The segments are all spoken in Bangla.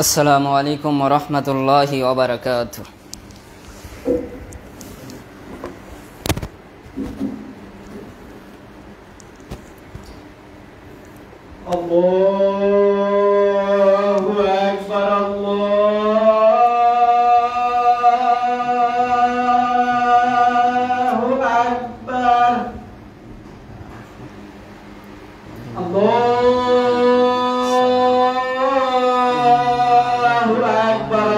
Assalamualaikum warahmatullahi wabarakatuh. Allahu Akbar, Allahu Akbar, Allahu Akbar,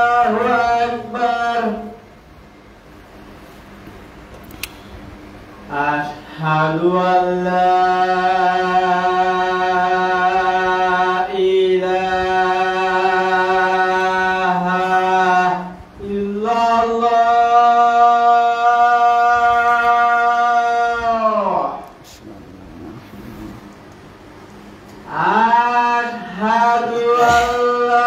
Allahu Akbar. Ashhadu an la ilaha illallah. Ashhadu an la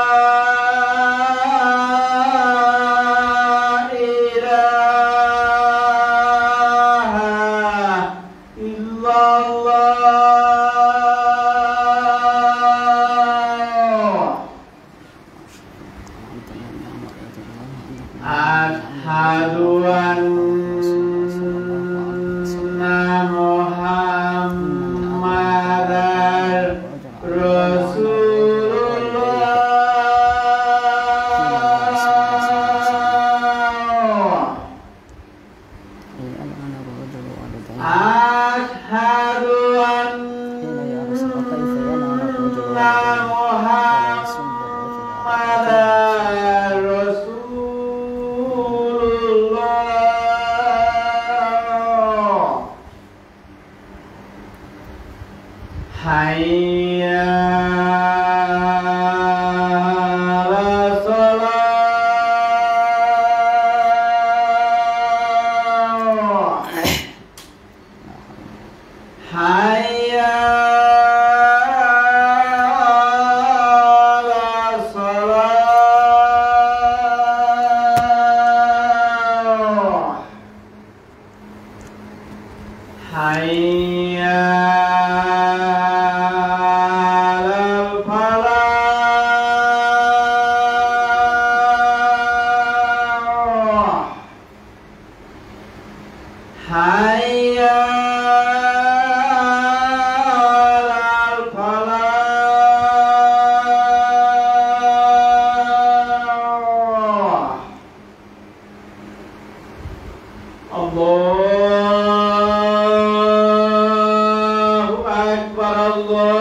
Ashhadu anna Muhammadar Rasulullah. Ashhadu anna Muhammadar Hayya 'alas shalah. Hayya 'alas shalah. Hayya Hayya 'alal falah. Allahu Akbar, Allahu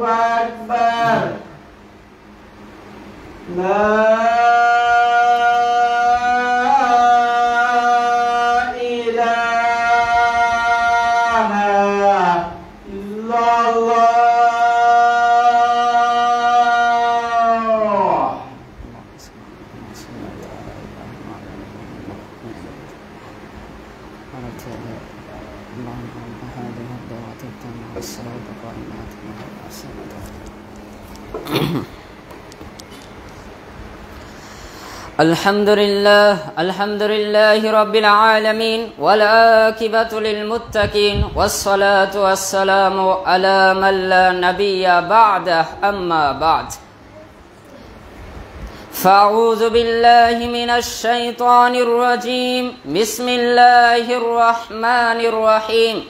Akbar. La Alhamdulillahi rabbil alamin wal akibatu lil muttaqin wassalatu wassalamu ala man la nabiyya ba'dah amma ba'd. Fa'udzu billahi minasy syaithanir rajim. Bismillahirrahmanirrahim.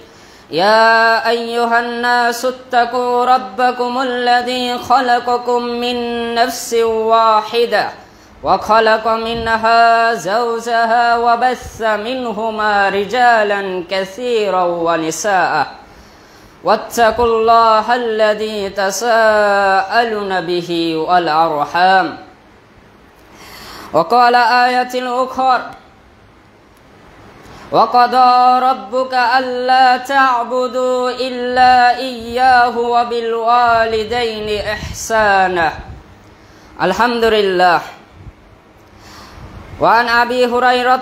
Ya ayyuhan nasu ittaqu rabbakumul ladzi khalaqakum min nafsin wahidah وخلق منها زوجها وبث منهما رجالا كثيرا ونساء واتقوا الله الذي تساءلون به والأرحام. وقال آية أخرى وقضى ربك ألا تعبدوا إلا إياه وبالوالدين إحسانا. الحمد لله. وعن أبي هريرة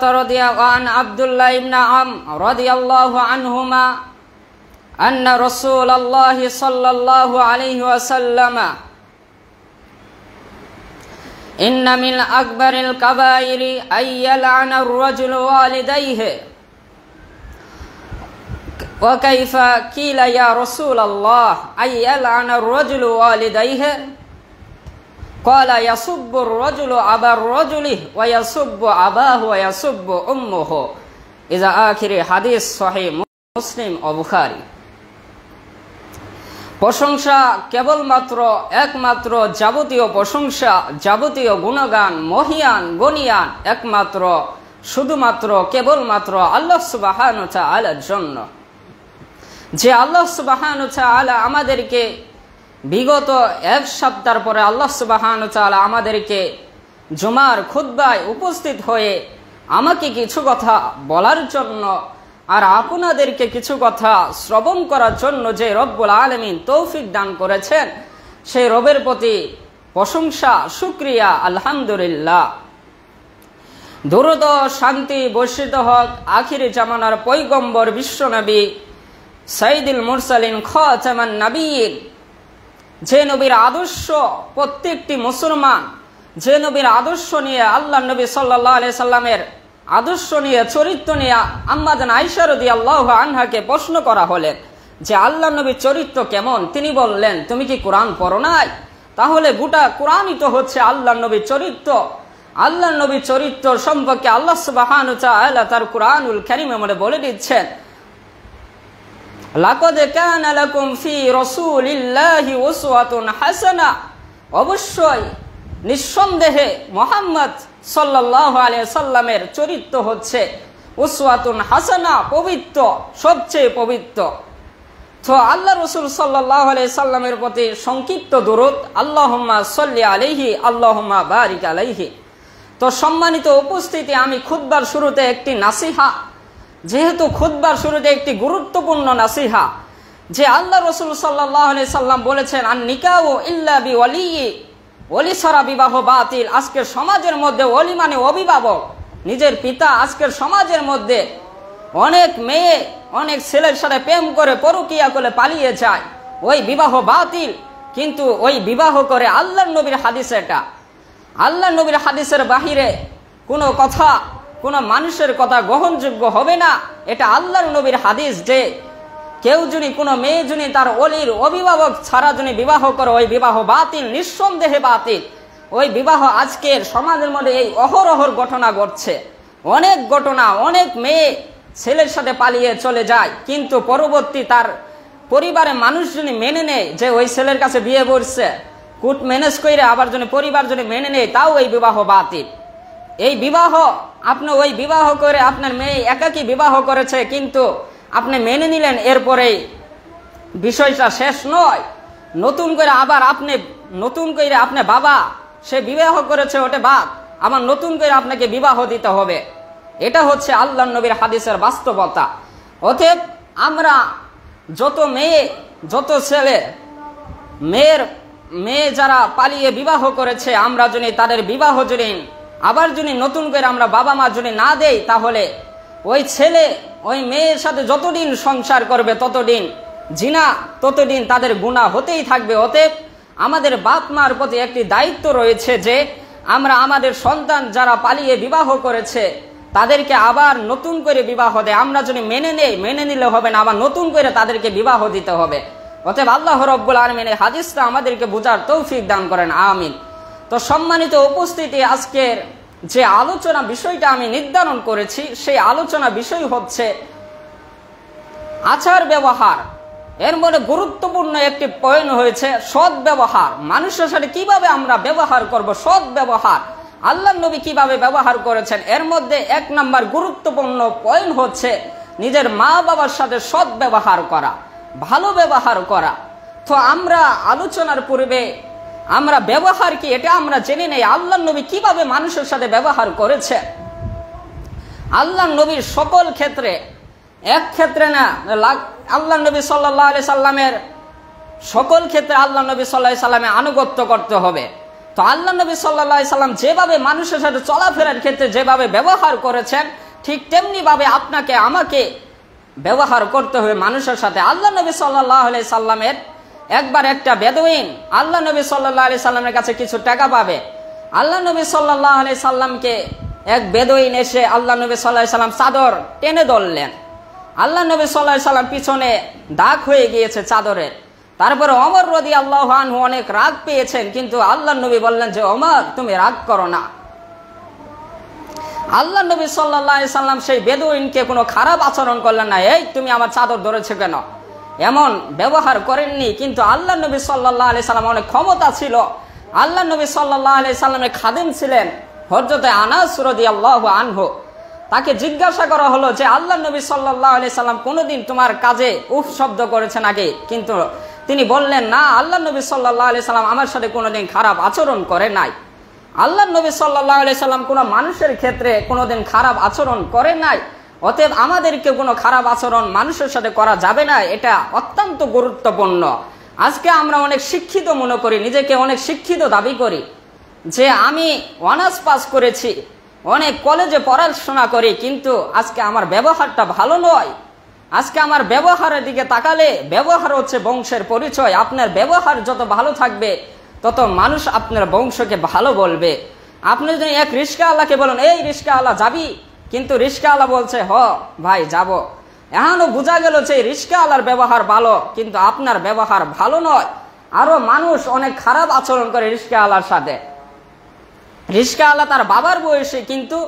وعن عبد الله بن عمرو رضي الله عنهما أن رسول الله صلى الله عليه وسلم ইন্না মিন আকবারিল কাবাইরি আইয়ালানা আর-রাজুলু ওয়ালিদাইহি ওয়া কাইফা কিলা ইয়া রাসূলুল্লাহ আইয়ালানা আর-রাজুলু ওয়ালিদাইহি ক্বালা ইয়াসুব্বু আর-রাজুলু আবার রাজুলি ওয়া ইয়াসুব্বু আবাহু ওয়া ইয়াসুব্বু উম্মুহু ইযা আখিরি হাদিস সহিহ মুসলিম ও বুখারী। প্রশংসা কেবলমাত্র একমাত্র যাবতীয় প্রশংসা, যাবতীয় গুণগান, মহিয়ান গনিয়ান একমাত্র শুধুমাত্র কেবলমাত্র আল্লাহ সুবহানাহু ওয়া তাআলার জন্য। যে আল্লাহ সুবহানাহু ওয়া তাআলা আমাদেরকে বিগত এক সপ্তাহ পরে আল্লাহ সুবহানাহু ওয়া তাআলা আমাদেরকে জুমার খুতবায় উপস্থিত হয়ে আমাকে কিছু কথা বলার জন্য আর আপনাদেরকে কিছু কথা শ্রবণ করার জন্য যে রব্বুল আলামিন তৌফিক দান করেছেন, সেই রবের প্রতি প্রশংসা শুকরিয়া আলহামদুলিল্লাহ। দরুদ ও শান্তি বর্ষিত হোক আখিরি জামানার পয়গম্বর বিশ্বনবী সাইয়্যিদুল মুরসালিন খাতামান নবিয়্যিন, যে নবীর আদর্শ প্রত্যেকটি মুসলমান, যে নবীর আদর্শ নিয়ে আল্লাহ নবী সাল্লাল্লাহু আলাইহি সাল্লামের আদর্শ নিয়ে চরিত্র নিয়ে আম্মা জান আয়েশা রাদিয়াল্লাহু আনহাকে প্রশ্ন করা হলেন যে আল্লাহ নবীর চরিত্র কেমন। তিনি বললেন, তুমি কি কোরআন পড়ো নাই? তাহলে গোটা কোরআনই তো হচ্ছে আল্লাহ নবীর চরিত্র। আল্লাহ নবীর চরিত্র সম্পর্কে আল্লাহ সুবহানাহু ওয়া তাআলা তার কোরআনুল কারীমে মনে বলে দিচ্ছেন, লাকাদ কানা লাকুম ফি রাসূলিল্লাহি উসওয়াতুন হাসানা, অবশ্যই নিঃসন্দেহে মুহাম্মদ সাল্লাল্লাহু আলাইহি সাল্লামের চরিত্র হচ্ছে উসওয়াতুন হাসানা, পবিত্র, সবচেয়ে পবিত্র। তো আল্লাহ রাসূল সাল্লাল্লাহু আলাইহি সাল্লামের প্রতি সংক্ষিপ্ত দরুদ, আল্লাহুম্মা সাল্লি আলাইহি আল্লাহুম্মা বারিক আলাইহি। তো সম্মানিত উপস্থিতি, আমি খুতবার শুরুতে একটি নাসিহা, যেহেতু খুতবার শুরুতে একটি গুরুত্বপূর্ণ নাসিহা, যে আল্লাহ রাসূল সাল্লাল্লাহু আলাইহি সাল্লাম বলেছেন আন নিকাহু ইল্লা বিওয়ালিয়্যি, ওলি ছাড়া বিবাহ বাতিল। আজকের সমাজের মধ্যে ওলি মানে অভিভাবক, নিজের পিতা। আজকের সমাজের মধ্যে অনেক মেয়ে অনেক ছেলের সাথে প্রেম করে পরকীয়া করে পালিয়ে যায়, ওই বিবাহ বাতিল। কিন্তু ওই বিবাহ করে আল্লাহর নবীর হাদিস, এটা আল্লাহর নবীর হাদিসের বাহিরে কোনো কথা, কোনো মানুষের কথা গ্রহণযোগ্য হবে না। এটা আল্লাহর নবীর হাদিস যে কেউ যদি কোনো মেয়ে যদি তার ওলির অভিভাবক ছাড়া যদি বিবাহ করে, ওই বিবাহ বাতিল, নিঃসন্দেহে বাতিল। ওই বিবাহ আজকের সমাজের মধ্যে এই অহরহর ঘটনা ঘটছে, অনেক ঘটনা। অনেক মেয়ে ছেলের সাথে পালিয়ে চলে যায়, কিন্তু পরবর্তী তার পরিবারের মানুষ যদি মেনে নেয় যে ওই ছেলের কাছে বিয়ে করছে, কোর্ট ম্যানেজ করে আবার যদি পরিবার যদি মেনে নেয়, তাও এই বিবাহ বাতিল। এই বিবাহ আপনি ওই বিবাহ করে আপনার মেয়ে একাকী বিবাহ করেছে, কিন্তু আপনি মেনে নিলেন, এরপরে বিষয়টা শেষ নয়। নতুন করে আবার আপনি বাবা সে বিবাহ করেছে, ওটা বাদ, আবার নতুন করে আপনাকে বিবাহ দিতে হবে। এটা হচ্ছে আল্লাহর নবীর হাদিসের বাস্তবতা। অতএব আমরা যত মেয়ে, যত ছেলে, মেয়ে যারা পালিয়ে বিবাহ করেছে, আমরা যদি তাদের বিবাহ যদি আবার যদি নতুন করে আমরা বাবা মা যদি না দেই, তাহলে ওই ছেলে ওই মেয়ের সাথে যতদিন সংসার করবে ততদিন জিনা, ততদিন তাদের গুনাহ হতেই থাকবে। অতএব আমাদের বাপ মার প্রতি একটি দায়িত্ব রয়েছে যে আমরা আমাদের সন্তান যারা পালিয়ে বিবাহ করেছে তাদেরকে আবার নতুন করে বিবাহ দেয়। আমরা যদি মেনে নিলে হবে না, আবার নতুন করে তাদেরকে বিবাহ দিতে হবে। অতএব আল্লাহ রাব্বুল আলামিন এই হাদিসটা আমাদেরকে বোঝার তৌফিক দান করেন, আমিন। তো সম্মানিত উপস্থিতি, আজকের যে আলোচনা বিষয়টা আমি নির্ধারণ করেছি, সেই আলোচনা বিষয় হচ্ছে আচার ব্যবহার। এর মধ্যে গুরুত্বপূর্ণ একটি পয়েন্ট হয়েছে সৎ ব্যবহার। মানুষের সাথে কিভাবে আমরা ব্যবহার করব, সৎ ব্যবহার আল্লাহর নবী কিভাবে ব্যবহার করেছেন। এর মধ্যে এক নাম্বার গুরুত্বপূর্ণ পয়েন্ট হচ্ছে নিজের মা বাবার সাথে সৎ ব্যবহার করা, ভালো ব্যবহার করা। তো আমরা আলোচনার পূর্বে আমরা ব্যবহার কি এটা আমরা জেনে নেই, আল্লাহর নবী কিভাবে মানুষের সাথে ব্যবহার করেছে। আল্লাহর নবীর সকল ক্ষেত্রে, এক ক্ষেত্রে না, আল্লাহর নবী সাল্লাল্লাহু আলাইহি সাল্লামের সকল ক্ষেত্রে আল্লাহর নবী সাল্লাল্লাহু আলাইহি সাল্লামের আনুগত্য করতে হবে। তো আল্লাহর নবী সাল্লাল্লাহু আলাইহি সাল্লাম যেভাবে মানুষের সাথে চলাফেরার ক্ষেত্রে যেভাবে ব্যবহার করেছেন, ঠিক তেমনি ভাবে আপনাকে আমাকে ব্যবহার করতে হবে মানুষের সাথে। আল্লাহর নবী সাল্লাল্লাহু আলাইহি সাল্লামের একবার একটা বেদুইন আল্লাহ নবী সাল্লাল্লাহু আলাইহি সাল্লামের কাছে কিছু টাকা পাবে, আল্লাহ নবী সাল্লাল্লাহু আলাইহি সাল্লামকে এক বেদুইন এসে আল্লাহ নবী সাল্লাল্লাহু আলাইহি সাল্লাম চাদর টেনে ধরলেন। আল্লাহ নবী সাল্লাল্লাহু আলাইহি সাল্লাম পিছনে দাগ হয়ে গিয়েছে চাদরের। তারপরে ওমর রাদিয়াল্লাহু আনহু অনেক রাগ পেয়েছেন, কিন্তু আল্লাহ নবী বললেন যে ওমর তুমি রাগ করো না। আল্লাহ নবী সাল্লাল্লাহু আলাইহি সাল্লাম সেই বেদুইনকে কোনো খারাপ আচরণ করলেন না, এই তুমি আমার চাদর ধরেছো কেন, এমন ব্যবহার করেননি। কিন্তু আল্লাহ নবী সাল্লাল্লাহু আলাইহি সাল্লাম অনেক ক্ষমতা ছিল। আল্লাহ নবী সাল্লাল্লাহু আলাইহি সাল্লামের খাদেম ছিলেন হযরত আনাস রাদিয়াল্লাহু আনহু। তাকে জিজ্ঞাসা করা হলো যে আল্লাহ নবী সাল্লাল্লাহু আলাইহি সাল্লাম কোনোদিন তোমার কাজে উফ শব্দ করেছেন আগে? কিন্তু তিনি বললেন না, আল্লাহ নবী সাল্লাল্লাহু আলাইহি সাল্লাম আমার সাথে কোনোদিন খারাপ আচরণ করে নাই। আল্লাহ নবী সাল্লাল্লাহু আলাইহি সাল্লাম কোনো মানুষের ক্ষেত্রে কোনোদিন খারাপ আচরণ করে নাই। অতএব আমাদেরকে কোনো খারাপ আচরণ মানুষের সাথে করা যাবে না, এটা অত্যন্ত গুরুত্বপূর্ণ। আজকে আমরা অনেক শিক্ষিত মনে করি, নিজেকে অনেক শিক্ষিত দাবি করি, যে আমি অনার্স পাস করেছি, অনেক কলেজে পড়াশোনা করি, কিন্তু আজকে আমার ব্যবহারটা ভালো নয়। আজকে আমার ব্যবহারের দিকে তাকালে, ব্যবহার হচ্ছে বংশের পরিচয়। আপনার ব্যবহার যত ভালো থাকবে তত মানুষ আপনার বংশকে ভালো বলবে। আপনি যদি এক রিস্কাওয়ালাকে বলেন এই রিস্কাওয়ালা যাবি, কিন্তু রিস্কাওয়ালা বলছে হ ভাই যাব, এখনো বোঝা গেল যে রিস্কাওয়ালার ব্যবহার ভালো, কিন্তু আপনার ব্যবহার ভালো নয়। আরো মানুষ অনেক খারাপ আচরণ করে রিস্কাওয়ালার সাথে। রিস্কাওয়ালা তার বাবার বয়সে, কিন্তু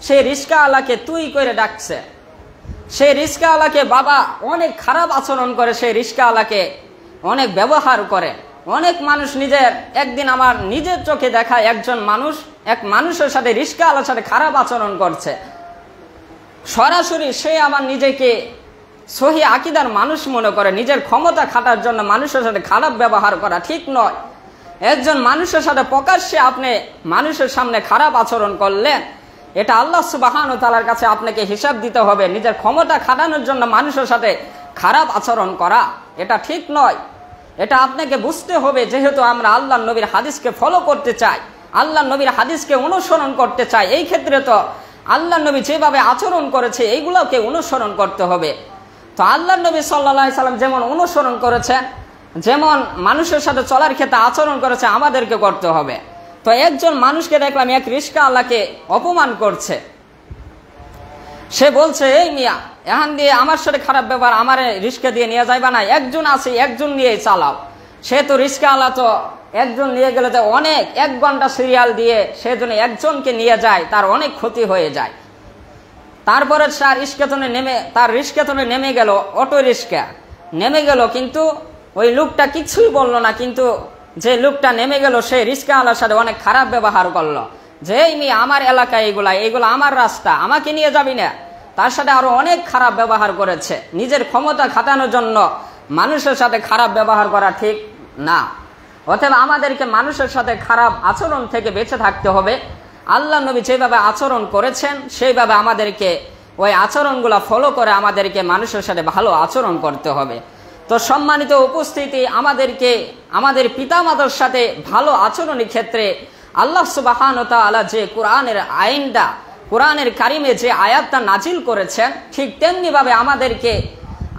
সেই রিস্কাওয়ালাকে তুই করে ডাকছে। সেই রিস্কাওয়ালাকে বাবা অনেক খারাপ আচরণ করে, সেই রিস্কাওয়ালাকে অনেক ব্যবহার করে। অনেক মানুষ নিজের, একদিন আমার নিজের চোখে দেখা একজন মানুষ এক মানুষের সাথে রিস্কাওয়ালার সাথে খারাপ আচরণ করছে। সরাসরি সে আমার নিজেকে সহি আকীদার মানুষ মনে করে। নিজের ক্ষমতা খাটার জন্য মানুষের সাথে খারাপ ব্যবহার করা ঠিক নয়। একজন মানুষের সাথে প্রকাশ্যে আপনি মানুষের সামনে খারাপ আচরণ করলেন, এটা আল্লাহ সুবহানাহু ওয়া তাআলার কাছে আপনাকে হিসাব দিতে হবে। নিজের ক্ষমতা খাটানোর জন্য মানুষের সাথে খারাপ আচরণ করা এটা ঠিক নয়। এটা আপনাকে বুঝতে হবে, যেহেতু আমরা আল্লাহ নবীর হাদিসকে ফলো করতে চাই, আল্লাহ নবীর হাদিসকে অনুসরণ করতে চাই, এই ক্ষেত্রে তো আল্লাহ নবী যেভাবে আচরণ করেছে এইগুলোকে অনুসরণ করতে হবে। তো আল্লাহ নবী সাল্লাল্লাহু আলাইহি সাল্লাম যেমন অনুসরণ করেছেন, যেমন মানুষের সাথে চলার ক্ষেত্রে আচরণ করেছে, আমাদেরকে করতে হবে। তো একজন মানুষকে দেখলাম এক রিস্কাওয়ালাকে অপমান করছে। সে বলছে এই মিয়া এখান দিয়ে আমার সাথে খারাপ ব্যবহার, আমার রিস্কা দিয়ে নিয়ে যাইবা না, একজন আছে একজন নিয়ে চালাও। সে তো রিস্কাওয়ালা, তো একজন নিয়ে গেলে তো অনেক 1 ঘন্টা সিরিয়াল দিয়ে সে যদি একজনকে নিয়ে যায় তার অনেক ক্ষতি হয়ে যায়। তারপরে তার রিস্কাতনে নেমে গেল, অটো রিস্কা নেমে গেল, কিন্তু ওই লোকটা কিছুই বললো না। কিন্তু যে লোকটা নেমে গেল সে রিস্কাওয়ালার সাথে অনেক খারাপ ব্যবহার করলো, যে এই মেয়ে আমার এলাকায় এগুলা আমার রাস্তা, আমাকে নিয়ে যাবি না। তার সাথে আরো অনেক খারাপ ব্যবহার করেছে। নিজের ক্ষমতা খাটানোর জন্য মানুষের সাথে খারাপ ব্যবহার করা ঠিক না। অতএব আমাদেরকে মানুষের সাথে খারাপ আচরণ থেকে বেঁচে থাকতে হবে। আল্লাহ নবী যেভাবে আচরণ করেছেন সেইভাবে আমাদেরকে ওই আচরণগুলা ফলো করে আমাদেরকে মানুষের সাথে ভালো আচরণ করতে হবে। তো সম্মানিত উপস্থিতি, আমাদেরকে আমাদের পিতামাতার সাথে ভালো আচরণের ক্ষেত্রে আল্লাহ সুবহানাহু ওয়া তাআলা যে কোরআনের আইনটা, কোরআনের কারিমে যে আয়াতটা নাজিল করেছেন, ঠিক তেমনি ভাবে আমাদেরকে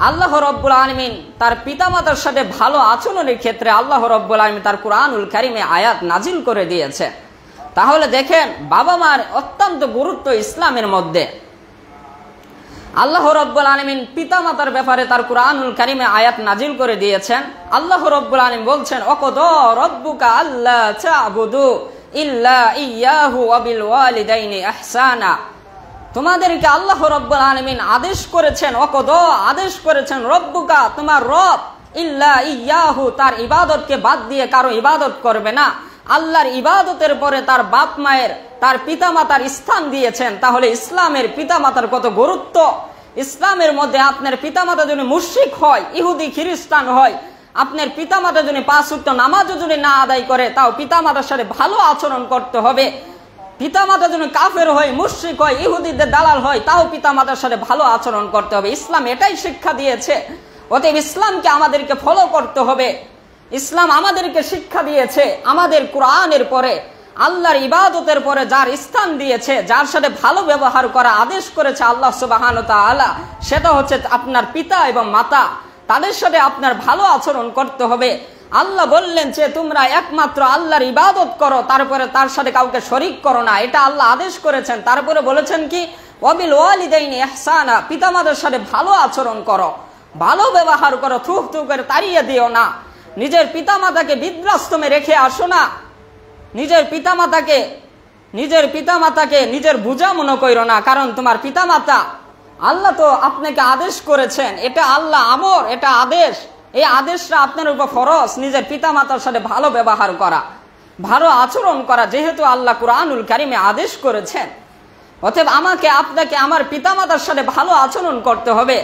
আল্লাহ রাব্বুল আলামিন তার পিতামাতার সাথে ভালো আচরণের ক্ষেত্রে আল্লাহ রাব্বুল আলামিন তার কোরআনুল কারিমে আয়াত নাজিল করে দিয়েছে। তাহলে দেখেন, বাবা মার অত্যন্ত গুরুত্ব ইসলামের মধ্যে। আল্লাহ রাব্বুল আলামিন পিতামাতার ব্যাপারে তার কোরআনুল কারিমে আয়াত নাজিল করে দিয়েছেন। আল্লাহ রাব্বুল আলামিন বলছেন, ওয়াকাদা রাব্বুকা আল্লা তা'বুদু ইল্লা ইয়াহু ওয়া বিল ওয়ালিদাইনি ইহসানা। তোমাদেরকে আল্লাহ রাব্বুল আলামিন আদেশ করেছেন, ওয়াকাদা আদেশ করেছেন, রব্বুকা তোমার রব, ইল্লা ইয়াহু তার ইবাদতকে বাদ দিয়ে কারো ইবাদত করবে না। আল্লাহর ইবাদতের পরে তার বাপ মায়ের, তার পিতামাতার স্থান দিয়েছেন। তাহলে ইসলামের পিতামাতার কত গুরুত্ব। ইসলামের মধ্যে আপনার পিতামাতা যদি মুশরিক হয়, ইহুদি খ্রিস্টান হয়, আপনার পিতামাতা যদি 5 ওয়াক্ত নামাজও যদি না আদায় করে, তাও পিতামাতার সাথে ভালো আচরণ করতে হবে। পিতামাতা যদি কাফের হয়, মুশরিক হয়, ইহুদিদের দালাল হয়, তাও পিতামাতার সাথে ভালো আচরণ করতে হবে। ইসলাম এটাই শিক্ষা দিয়েছে। অতএব ইসলামকে আমাদেরকে ফলো করতে হবে। ইসলাম আমাদেরকে শিক্ষা দিয়েছে, আমাদের কোরআনের পরে, আল্লাহর ইবাদতের পরে যার স্থান দিয়েছে, যার সাথে ভালো ব্যবহার করা আদেশ করেছে আল্লাহ সুবহানাহু ওয়া তাআলা, সেটা হচ্ছে আপনার পিতা এবং মাতা। তাদের সাথে আপনার ভালো আচরণ করতে হবে। আল্লাহ বললেন যে তোমরা একমাত্র আল্লাহর ইবাদত করো, তারপরে তার সাথে কাউকে শরীক করো না, এটা আল্লাহ আদেশ করেছেন। তারপরে বলেছেন কি ওয়াবিল ওয়ালিদাইনি ইহসানা, পিতামাতার সাথে ভালো আচরণ করো, ভালো ব্যবহার করো, থু থু করে তাড়িয়ে দিও না, নিজের পিতামাতাকে বৃদ্ধাশ্রমে রেখে আসো না, নিজের পিতামাতাকে নিজের বোঝা মনে করো না, কারণ তোমার পিতামাতা আল্লাহ তো আপনাকে আদেশ করেছেন, এটা আল্লাহ আমর, এটা আদেশ, এই আদেশটা আপনার উপর ফরজ, নিজের পিতামাতার সাথে ভালো ব্যবহার করা, ভালো আচরণ করা, যেহেতু আল্লাহ কুরআনুল কারিমে আদেশ করেছেন। অতএব আমাকে আপনাকে আমার পিতামাতার সাথে ভালো আচরণ করতে হবে।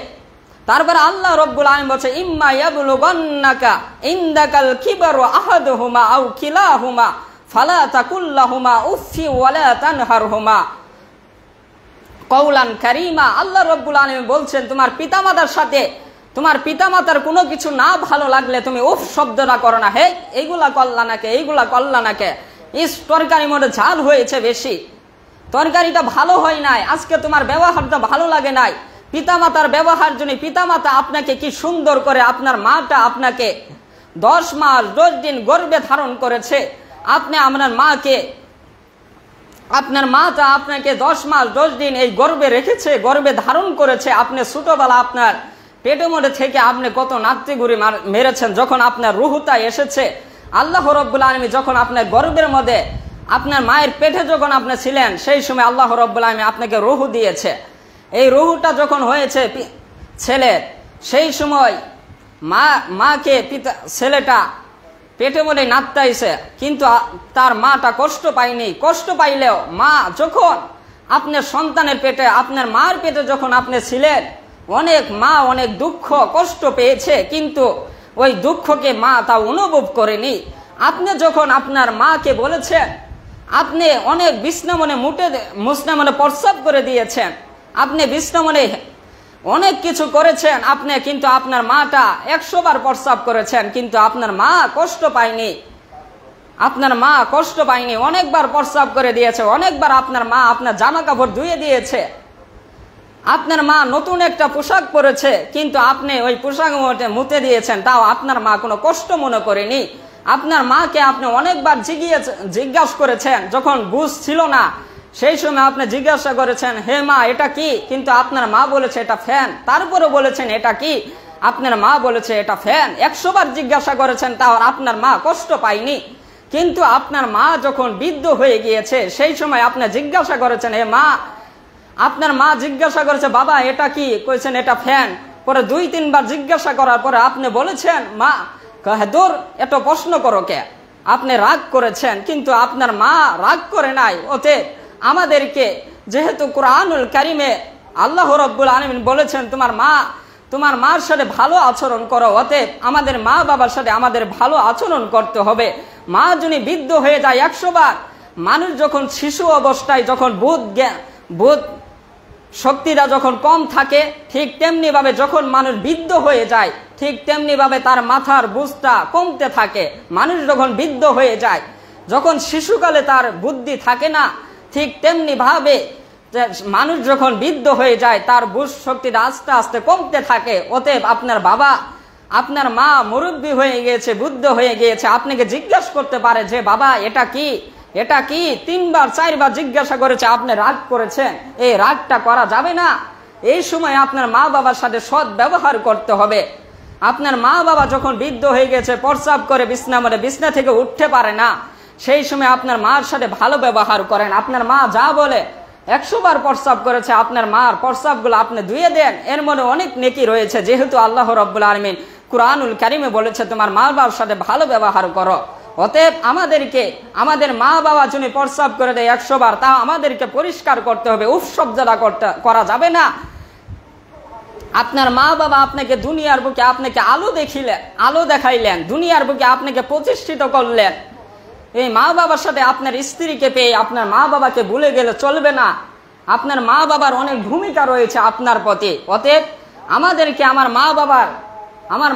তারপরে আল্লাহ রব্বুল আলামিন বলেছে ইম্মা ইয়াবলুগান্নাকা ইনদাকাল কিবারু আহাদুহুমা আও কিলাহুমা ফালা তাকুল লাহুমা উফফি ওয়ালা তানহারহুমা কওলান কারীমা। আল্লাহ রব্বুল আলামিন বলছেন তোমার পিতামাতার কোনো কিছু না ভালো লাগলে তুমি উফ শব্দটা করো না, হে এইগুলা করলা নাকে, তরকারির মধ্যে ঝাল হয়েছে বেশি, তরকারিটা ভালো হয় নাই, আজকে তোমার ব্যবহারটা ভালো লাগে নাই। পিতামাতার ব্যবহার জন্য পিতামাতা আপনাকে কি সুন্দর করে, আপনার মাটা আপনাকে 10 মাস 10 দিন গর্ভে ধারণ করেছে, আপনার মাটা আপনাকে 10 মাস 10 দিন এই গর্ভে রেখেছে, গর্ভে ধারণ করেছে। আপনি ছোটবেলা আপনার পেটের মধ্যে থেকে আপনি কত নাত্তি ঘুরি মেরেছেন, যখন আপনার রুহুটা এসেছে, আল্লাহ রাব্বুল আলামিন যখন আপনার গর্ভের মধ্যে আপনার মায়ের পেটে যখন আপনি ছিলেন, সেই সময় আল্লাহ রাব্বুল আলামিন আপনাকে রুহু দিয়েছে। এই রুহুটা যখন হয়েছে ছেলের, সেই সময় মাকে ছেলেটা পেটে মধ্যে নাত্তাইছে, কিন্তু তার মাটা কষ্ট পায়নি। কষ্ট পাইলেও মা যখন আপনার সন্তানের পেটে, আপনার মার পেটে যখন আপনি ছিলেন, অনেক দুঃখ কষ্ট পেয়েছে, কিন্তু ওই দুঃখকে মা তা অনুভব করেনি। আপনি যখন আপনার মাকে বলেছেন, আপনি অনেক মুসনামনে প্রস্রাব করে দিয়েছেন, আপনি বিষ্ণমনে অনেক কিছু করেছেন আপনি, কিন্তু আপনার মাটা 100 বার প্রস্রাব করেছেন, কিন্তু আপনার মা কষ্ট পায়নি, অনেকবার প্রস্রাব করে দিয়েছে, অনেকবার আপনার মা আপনার জামা কাপড় ধুয়ে দিয়েছে, আপনার মা নতুন একটা পোশাক পরেছে, কিন্তু আপনি ওই পোশাক মুতে দিয়েছেন, তাও আপনার মা কোনো কষ্ট মনে করেনি। আপনার মাকে আপনি অনেকবার জিজ্ঞাসা করেছেন, যখন বুঝ ছিল না সেই সময় আপনি জিজ্ঞাসা করেছেন, হে মা এটা কি, কিন্তু আপনার মা বলেছে এটা ফ্যান। তারপরে বলেছেন এটা কি, আপনার মা বলেছে এটা ফ্যান। 100 বার জিজ্ঞাসা করেছেন, তাও আপনার মা কষ্ট পায়নি। কিন্তু আপনার মা যখন বৃদ্ধ হয়ে গিয়েছে, সেই সময় আপনি জিজ্ঞাসা করেছেন, হে মা, আপনার মা জিজ্ঞাসা করেছে বাবা এটা কি, কইছেন এটা ফ্যান। পরে 2-3 বার জিজ্ঞাসা করার পরে আপনি বলেছেন, মা দূর এত প্রশ্ন করো কে, আপনি রাগ করেছেন, কিন্তু আপনার মা রাগ করে নাই। ওতে আমাদেরকে যেহেতু কুরআনুল কারিমে আল্লাহ রাব্বুল আলামিন বলেছেন তোমার মার সাথে ভালো আচরণ করো, অতএব আমাদের মা বাবার সাথে আমাদের ভালো আচরণ করতে হবে। মা যদি বৃদ্ধ হয়ে যায় 100 বার, মানুষ যখন শিশু অবস্থায় যখন বোধ শক্তিটা যখন কম থাকে, ঠিক তেমনি ভাবে যখন মানুষ বৃদ্ধ হয়ে যায়, ঠিক তেমনি ভাবে তার মাথার বুঝটা কমতে থাকে। মানুষ যখন বৃদ্ধ হয়ে যায়, যখন শিশুকালে তার বুদ্ধি থাকে না, ঠিক তেমনি ভাবে মানুষ যখন বৃদ্ধ হয়ে যায় তার বুঝ শক্তিটা আস্তে আস্তে কমতে থাকে। অতএব আপনার মা মুরব্বী হয়ে গিয়েছে, বুদ্ধ হয়ে গিয়েছে, আপনাকে জিজ্ঞাসা করতে পারে যে বাবা এটা কি, 3 বার 4 বার জিজ্ঞাসা করেছে, আপনি রাগ করেছেন, এই রাগটা করা যাবে না। এই সময় আপনার মা বাবার সাথে সৎ ব্যবহার করতে হবে। আপনার মা বাবা যখন বৃদ্ধ হয়ে গেছে, প্রস্রাব করে বিছনা থেকে উঠতে পারে না, সেই সময় আপনার মার সাথে ভালো ব্যবহার করেন। আপনার মা যা বলে, 100 বার প্রস্রাব করেছে, আপনার মার প্রস্রাবগুলো আপনি ধুয়ে দেন, এর মধ্যে অনেক নেকি রয়েছে। যেহেতু আল্লাহ রাব্বুল আলামিন কুরআনুল কারিমে বলেছে তোমার মা বাবার সাথে ভালো ব্যবহার করো। অতএব আমাদের মা বাবা যদি প্রস্রাব করে দেয় 100 বার, তা আমাদেরকে পরিষ্কার করতে হবে, উফ শব্দটা করা যাবে না। আপনার মা বাবা আপনাকে দুনিয়ার বুকে আপনাকে আলো দেখাইলেন, দুনিয়ার বুকে আপনাকে প্রতিষ্ঠিত করলেন। এই মা বাবার সাথে আপনার স্ত্রীকে পেয়ে আপনার মা বাবাকে ভুলে গেলে চলবে না। আপনার মা বাবার অনেক ভূমিকা রয়েছে আপনার প্রতি। অতএব আমাদেরকে আমার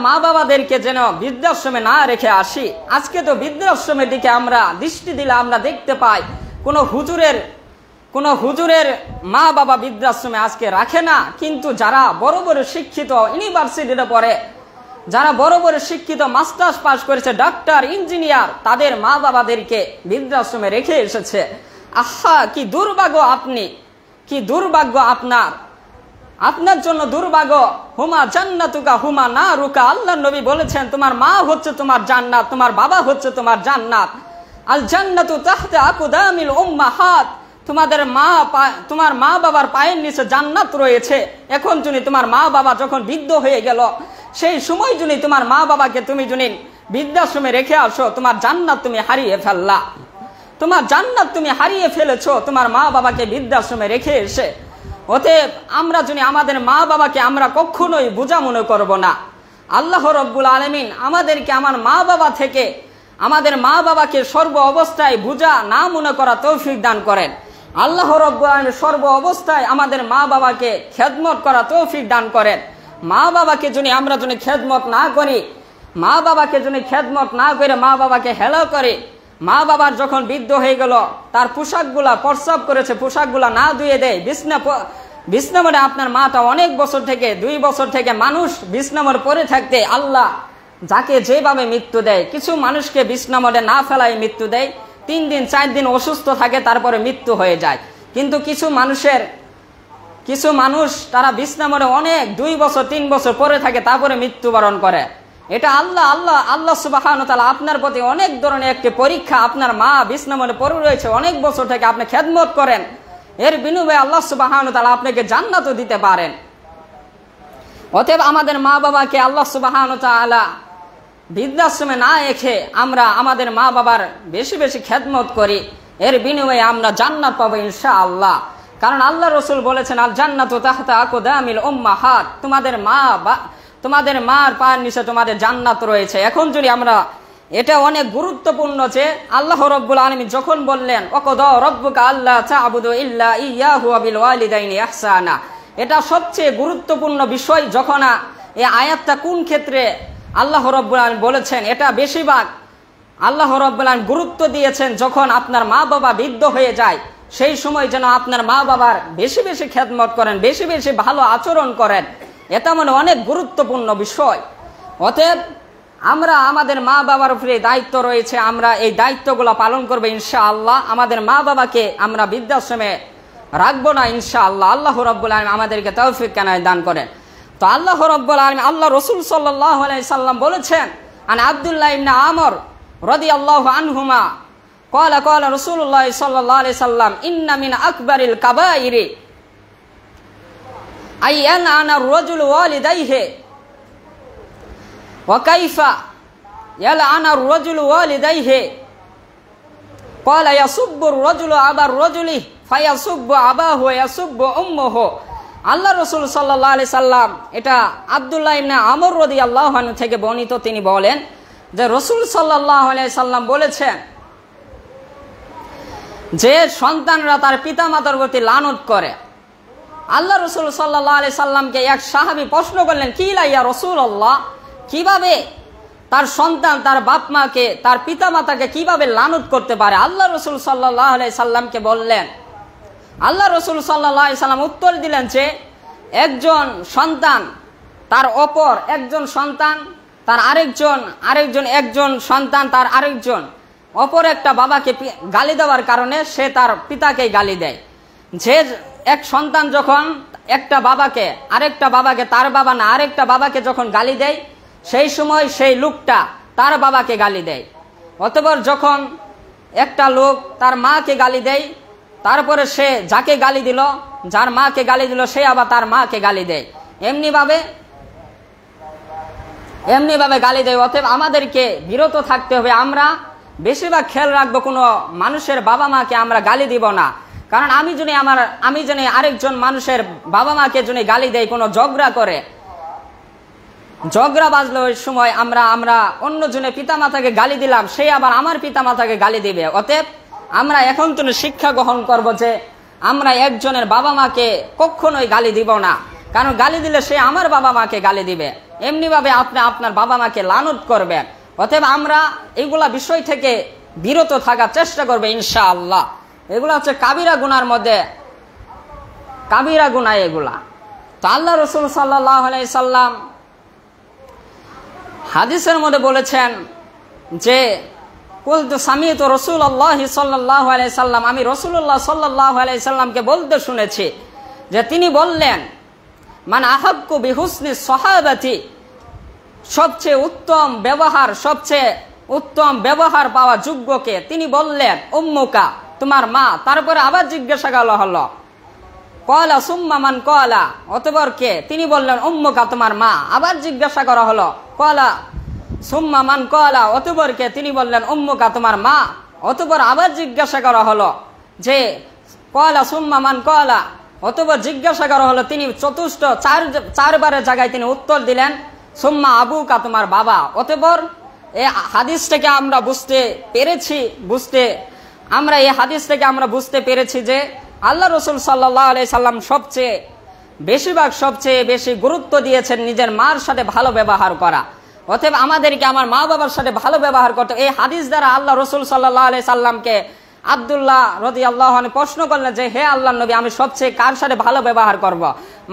মা বাবাদেরকে যেন বৃদ্ধাশ্রমে না রেখে আসি। আজকে তো বৃদ্ধাশ্রমের দিকে আমরা দৃষ্টি দিলে আমরা দেখতে পাই কোনো হুজুরের মা বাবা বৃদ্ধাশ্রমে আজকে রাখে না। কিন্তু যারা বড় বড় শিক্ষিত, ইউনিভার্সিটিতে পড়ে, যারা বড় বড় শিক্ষিত, মাস্টার্স পাস করেছে, ডাক্তার, ইঞ্জিনিয়ার, তাদের মা বাবাদেরকে বৃদ্ধাশ্রমে রেখে এসেছে। আহা, কি দুর্ভাগ্য আপনি, কি দুর্ভাগ্য আপনার জন্য দুর্ভাগ্য। হুমা জান্নাতুকা হুমা না রুকা, আল্লাহ নবী বলেছেন তোমার মা হচ্ছে তোমার জান্নাত, তোমার বাবা হচ্ছে তোমার জান্নাত। আল জান্নাতু তাহতা আকদামিল উম্মাহাত, তোমার মা বাবার পায়ের নিচে জান্নাত রয়েছে। এখন যদি তোমার মা বাবা যখন বৃদ্ধ হয়ে গেল, সেই সময় যদি তোমার মা বাবাকে তুমি যদি বৃদ্ধাশ্রমে রেখে আসো, তোমার জান্নাত তুমি হারিয়ে ফেললা, তোমার জান্নাত তুমি হারিয়ে ফেলেছো তোমার মা বাবাকে বৃদ্ধাশ্রমে রেখে এসে। অতএব আমরা যদি আমাদের মা বাবাকে আমরা কখনোই বোঝা মনে করব না। আল্লাহ রব্বুল আলামিন আমাদেরকে আমাদের মা বাবাকে সর্ব অবস্থায় বোঝা না মনে করা তৌফিক দান করেন। আল্লাহ রব্বুল আলামিন সর্ব অবস্থায় আমাদের মা বাবাকে খেদমত করা তৌফিক দান করেন। মা বাবাকে যদি আমরা খেদমত না করি, মা বাবাকে যদি খেদমত না করে মা বাবাকে হেলা করে, মা বাবার যখন বৃদ্ধ হয়ে গেল, তার পোশাকগুলা প্রস্রাব করেছে, পোশাকগুলা না ধুয়ে দেয়, বিছনা মধ্যে আপনার মাটা অনেক বছর থেকে 2 বছর থেকে মানুষ বিছনা মধ্যে পড়ে থাকতে আল্লাহ যাকে যেভাবে মৃত্যু দেয়, কিছু মানুষকে বিছনা মধ্যে না ফেলায় মৃত্যু দেয়, 3 দিন 4 দিন অসুস্থ থাকে, তারপরে মৃত্যু হয়ে যায়। কিন্তু কিছু মানুষ তারা বিছনা মধ্যে অনেক 2 বছর 3 বছর পরে থাকে, তারপরে মৃত্যুবরণ করে। এটা আল্লাহ সুবহানাহু ওয়া তাআলা আপনার প্রতি অনেক ধরনের একটি পরীক্ষা। আপনার মা বিছনা মধ্যে পড়ে রয়েছে অনেক বছর থেকে, আপনি খেদমত করেন, এর বিনিময়ে আল্লাহ সুবহানাহু ওয়া তাআলা আপনাকে জান্নাতও দিতে পারেন। অতএব আমাদের মা বাবাকে আল্লাহ সুবহানাহু ওয়া তাআলা বৃদ্ধাশ্রমে না রেখে আমরা আমাদের মা বাবার বেশি বেশি খেদমত করি, এর বিনিময়ে আমরা জান্নাত পাবো ইনশাআল্লাহ। কারণ আল্লাহ রাসূল বলেছেন আল জান্নাতু তাহতা আকদামিল উম্মাহাত, তোমাদের মার পায়ের নিচে তোমাদের জান্নাত রয়েছে। এখন যদি আমরা, এটা অনেক গুরুত্বপূর্ণ যে আল্লাহ রাব্বুল আলামিন যখন বললেন ওয়াকাদা রাব্বুকা আল্লা তা'বুদু ইল্লা ইয়্যাহু ওয়া বিল ওয়ালিদাইনি ইহসানা, এটা সবচেয়ে গুরুত্বপূর্ণ বিষয়। যখন এই আয়াতটা কোন ক্ষেত্রে আল্লাহ রাব্বুল আলামিন বলেছেন, এটা বেশিরভাগ আল্লাহ রাব্বুল আলামিন গুরুত্ব দিয়েছেন যখন আপনার মা বাবা বৃদ্ধ হয়ে যায়, সেই সময় যেন আপনার মা বাবার বেশি বেশি খেদমত করেন, বেশি বেশি ভালো আচরণ করেন। এটা মানে অনেক গুরুত্বপূর্ণ বিষয়। অতএব আমরা আমাদের মা বাবার উপরে দায়িত্ব রয়েছে, আমরা এই দায়িত্বগুলো পালন করবো ইনশাআল্লাহ। আমাদের মা বাবাকে আমরা বৃদ্ধাশ্রমে রাখবো না ইনশাআল্লাহ। আল্লাহ রাব্বুল আলামিন আমাদেরকে তৌফিক কানায় দান করেন। তো আল্লাহ রাব্বুল আলামিন, আল্লাহ রাসূল সাল্লাল্লাহু আলাইহি সাল্লাম বলেছেন, আন আব্দুল্লাহ ইবনে আমর রাদিয়াল্লাহু আনহুমা قال قال رسول الله صلى الله عليه وسلم إن من أكبر الكبائر أن يلعن الرجل والديه وكيف يلعن الرجل والديه قال يسب الرجل أبا الرجل فيسب أباه ويسب أمه। আল্লাহ রাসূল সাল্লাল্লাহু আলাইহি সাল্লাম, এটা আব্দুল্লাহ ইবনে আমর রাদিয়াল্লাহু আনহু থেকে বর্ণিত, তিনি বলেন যে রাসূল সাল্লাল্লাহু আলাইহি সাল্লাম বলেছেন যে সন্তানরা তার পিতামাতার প্রতি লানত করে। আল্লাহ রাসূল সাল্লাল্লাহু আলাইহি সাল্লামকে এক সাহাবী প্রশ্ন করলেন, কি ইয়া রাসূলুল্লাহ, কিভাবে তার সন্তান তার বাপ মাকে, তার পিতামাতাকে কিভাবে লানত করতে পারে? আল্লাহ রাসূল সাল্লাল্লাহু আলাইহি সাল্লামকে বললেন, আল্লাহ রাসূল সাল্লাল্লাহু আলাইহি সাল্লাম উত্তর দিলেন যে একজন সন্তান তার অপর একজন সন্তান তার একজন সন্তান তার আরেকজন অপর একটা বাবাকে গালি দেওয়ার কারণে সে তার পিতাকে গালি দেয়। যে এক সন্তান যখন আরেকটা বাবাকে তার বাবা না আরেকটা বাবাকে যখন গালি দেয়, সেই সময় সেই লোকটা তার বাবাকে গালি দেয়। অতঃপর যখন একটা লোক তার মাকে গালি দেয়, তারপরে সে যাকে গালি দিল, যার মাকে গালি দিল, সে আবার তার মাকে গালি দেয়, এমনিভাবে গালি দেয়। অতএব আমাদেরকে বিরত থাকতে হবে। আমরা বেশিরভাগ খেয়াল রাখবো কোনো মানুষের বাবা মাকে আমরা গালি দিব না। কারণ আমি যদি আরেকজন মানুষের বাবা মাকে যদি গালি দেয়, কোনো ঝগড়া বাজলো, ওই সময় আমরা অন্যজনের পিতামাতাকে গালি দিলাম, সে আবার আমার পিতামাতাকে গালি দিবে। অতএব আমরা এখন তো শিক্ষা গ্রহণ করব যে আমরা একজনের বাবা মাকে কখনোই গালি দিব না, কারণ গালি দিলে সে আমার বাবা মাকে গালি দিবে। এমনিভাবে আপনি আপনার বাবা মাকে লানত করবেন। অতএব আমরা এইগুলা বিষয় থেকে বিরত থাকার চেষ্টা করবে ইনশাআল্লাহ। এগুলা হচ্ছে কাবিরা গুনার মধ্যে কাবিরা গুনাহ এগুলা। তো আল্লাহ রাসূল সাল্লাল্লাহু আলাইহি সাল্লাম হাদিসের মধ্যে বলেছেন যে কুলতু সামিতু রাসূলুল্লাহ সাল্লাল্লাহু আলাইহি সাল্লাম, আমি রাসূলুল্লাহ সাল্লাল্লাহু আলাইহি সাল্লামকে বলতে শুনেছি যে তিনি বললেন, মান আহাক্কু বিহুসনি সাহাবাতি, সবচেয়ে উত্তম ব্যবহার পাওয়া যোগ্যকে? তিনি বললেন উম্মুকা, তোমার মা। তারপরে আবার জিজ্ঞাসা করা হলো, কলা সুম্মা মান কলা, অতঃপর কে? তিনি বললেন উম্মুকা, তোমার মা। আবার জিজ্ঞাসা করা হলো, কলা সুম্মা মান কলা, অতঃপর কে? তিনি বললেন উম্মুকা, তোমার মা। অতঃপর আবার জিজ্ঞাসা করা হলো যে কলা সুম্মা মান কলা, অতঃপর জিজ্ঞাসা করা হলো, তিনি চতুর্থ চারবারের জায়গায় তিনি উত্তর দিলেন সুম্মা আবুকা, তোমার বাবা। অতঃপর এই হাদিস থেকে আমরা বুঝতে পেরেছি যে আল্লাহ রসুল সাল্লাল্লাহু আলাইহি সাল্লাম সবচেয়ে বেশি গুরুত্ব দিয়েছেন নিজের মার সাথে ভালো ব্যবহার করা। অতএব আমাদেরকে আমার মা বাবার সাথে ভালো ব্যবহার করতে। এই হাদিস দ্বারা আল্লাহ রসুল সাল্লাল্লাহু আলাইহি সাল্লামকে আব্দুল্লাহ রাদিয়াল্লাহু আনহু প্রশ্ন করলেন যে হে আল্লাহর নবী, আমি সবচেয়ে কার সাথে ভালো ব্যবহার করব?